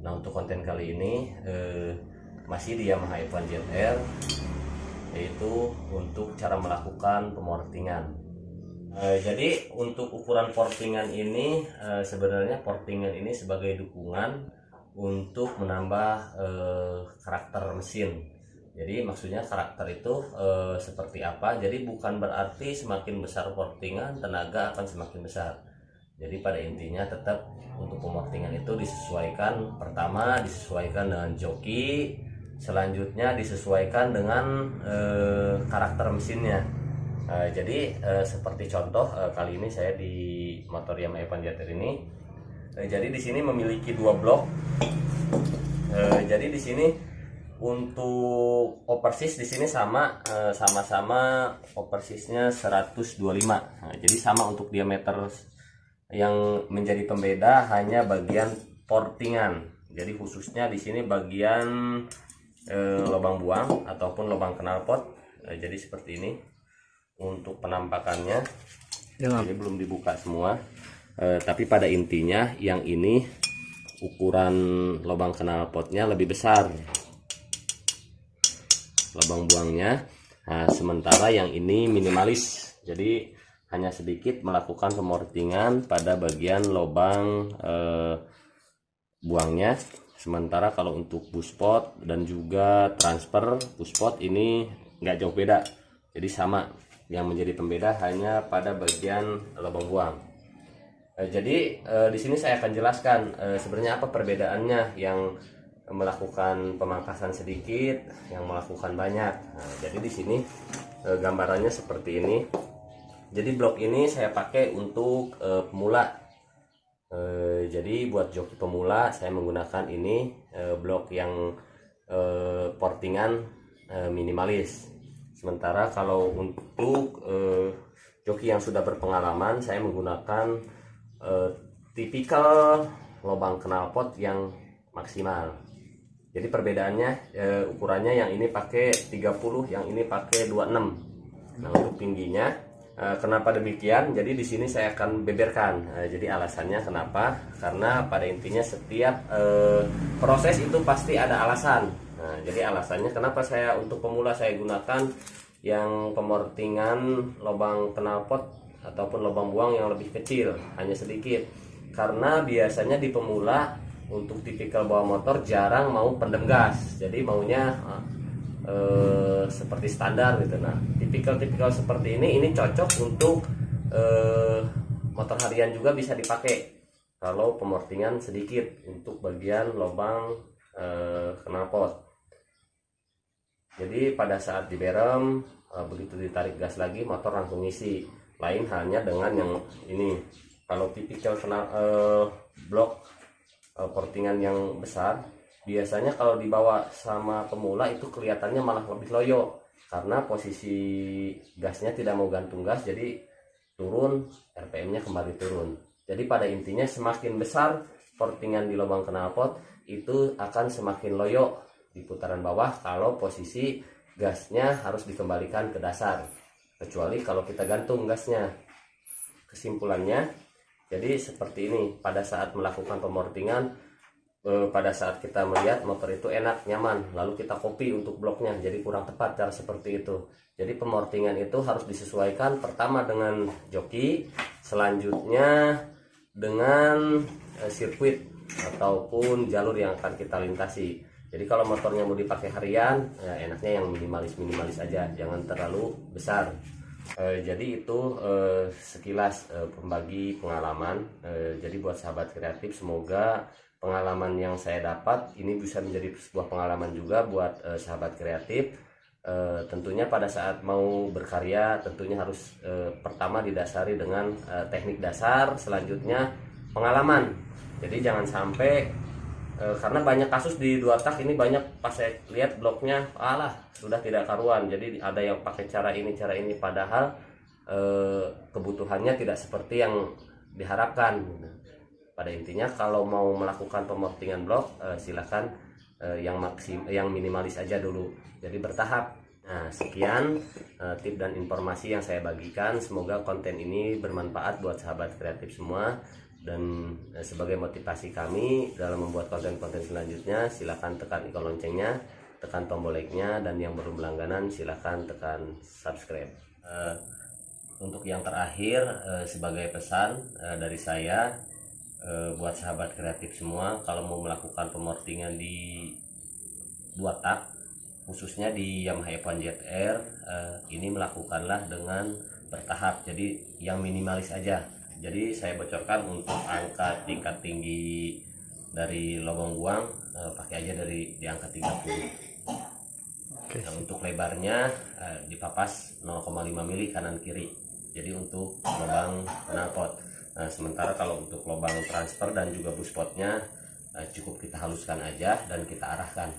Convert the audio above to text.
Nah, untuk konten kali ini masih di Yamaha F1 ZR, yaitu untuk cara melakukan pemortingan. Jadi untuk ukuran portingan ini sebenarnya portingan ini sebagai dukungan untuk menambah karakter mesin. Jadi maksudnya karakter itu seperti apa? Jadi bukan berarti semakin besar portingan tenaga akan semakin besar. Jadi pada intinya tetap untuk pemortingan itu disesuaikan, pertama disesuaikan dengan joki, selanjutnya disesuaikan dengan karakter mesinnya. Jadi seperti contoh kali ini saya di motor Yamaha F1 ZR ini, jadi di sini memiliki dua blok. Jadi di sini untuk oversis di sini sama-sama oversisnya 125. Nah, jadi sama untuk diameter. Yang menjadi pembeda hanya bagian portingan. Jadi khususnya di sini bagian lubang buang ataupun lubang knalpot. Jadi seperti ini untuk penampakannya. Ini belum dibuka semua. Tapi pada intinya yang ini ukuran lubang knalpotnya lebih besar, lubang buangnya. Nah, sementara yang ini minimalis. Jadi hanya sedikit melakukan pemortingan pada bagian lubang buangnya. Sementara kalau untuk buspot dan juga transfer buspot ini nggak jauh beda. Jadi sama, yang menjadi pembeda hanya pada bagian lubang buang. Jadi di sini saya akan jelaskan sebenarnya apa perbedaannya, yang melakukan pemangkasan sedikit, yang melakukan banyak. Nah, jadi di sini gambarannya seperti ini. Jadi blok ini saya pakai untuk pemula. Jadi buat joki pemula saya menggunakan ini blok yang portingan minimalis. Sementara kalau untuk joki yang sudah berpengalaman saya menggunakan tipikal lubang knalpot yang maksimal. Jadi perbedaannya ukurannya yang ini pakai 30, yang ini pakai 26. Nah, untuk tingginya kenapa demikian? Jadi di sini saya akan beberkan. Jadi alasannya kenapa? Karena pada intinya setiap proses itu pasti ada alasan. Nah, jadi alasannya kenapa saya untuk pemula saya gunakan yang pemortingan lubang knalpot ataupun lubang buang yang lebih kecil, hanya sedikit. Karena biasanya di pemula untuk tipikal bawa motor jarang mau pendem gas. Jadi maunya seperti standar gitu. Nah, tipikal seperti ini cocok untuk motor harian juga bisa dipakai kalau pemortingan sedikit untuk bagian lubang knalpot. Jadi pada saat diberem begitu ditarik gas lagi motor langsung ngisi. Lain halnya dengan yang ini. Kalau tipikal blok portingan yang besar, biasanya kalau dibawa sama pemula itu kelihatannya malah lebih loyo karena posisi gasnya tidak mau gantung gas, jadi turun, RPM-nya kembali turun. Jadi pada intinya semakin besar portingan di lubang knalpot itu akan semakin loyo di putaran bawah kalau posisi gasnya harus dikembalikan ke dasar, kecuali kalau kita gantung gasnya. Kesimpulannya jadi seperti ini, pada saat melakukan pemortingan, pada saat kita melihat motor itu enak, nyaman, lalu kita copy untuk bloknya, jadi kurang tepat cara seperti itu. Jadi pemortingan itu harus disesuaikan pertama dengan joki, selanjutnya dengan sirkuit ataupun jalur yang akan kita lintasi. Jadi kalau motornya mau dipakai harian, ya enaknya yang minimalis aja, jangan terlalu besar. Jadi itu sekilas pembagi pengalaman. Jadi buat sahabat kreatif, semoga pengalaman yang saya dapat ini bisa menjadi sebuah pengalaman juga buat sahabat kreatif. Tentunya pada saat mau berkarya tentunya harus pertama didasari dengan teknik dasar, selanjutnya pengalaman. Jadi jangan sampai karena banyak kasus di dua tak ini, banyak pas saya lihat bloknya alah sudah tidak karuan. Jadi ada yang pakai cara ini padahal kebutuhannya tidak seperti yang diharapkan. Pada intinya kalau mau melakukan pemortingan blok silakan yang minimalis aja dulu, jadi bertahap. Nah, sekian tip dan informasi yang saya bagikan. Semoga konten ini bermanfaat buat sahabat kreatif semua. Dan sebagai motivasi kami dalam membuat konten-konten selanjutnya, silakan tekan ikon loncengnya, tekan tombol like-nya, dan yang belum berlangganan silakan tekan subscribe. Untuk yang terakhir, sebagai pesan dari saya buat sahabat kreatif semua, kalau mau melakukan pemortingan di 2 tak, khususnya di Yamaha F1 ZR, ini melakukanlah dengan bertahap, jadi yang minimalis aja. Jadi saya bocorkan untuk angka tingkat tinggi dari lubang buang, pakai aja di angka 30. Nah, untuk lebarnya dipapas 0,5 mili kanan kiri, jadi untuk lubang knalpot. Nah, sementara kalau untuk lubang transfer dan juga buspotnya cukup kita haluskan aja dan kita arahkan.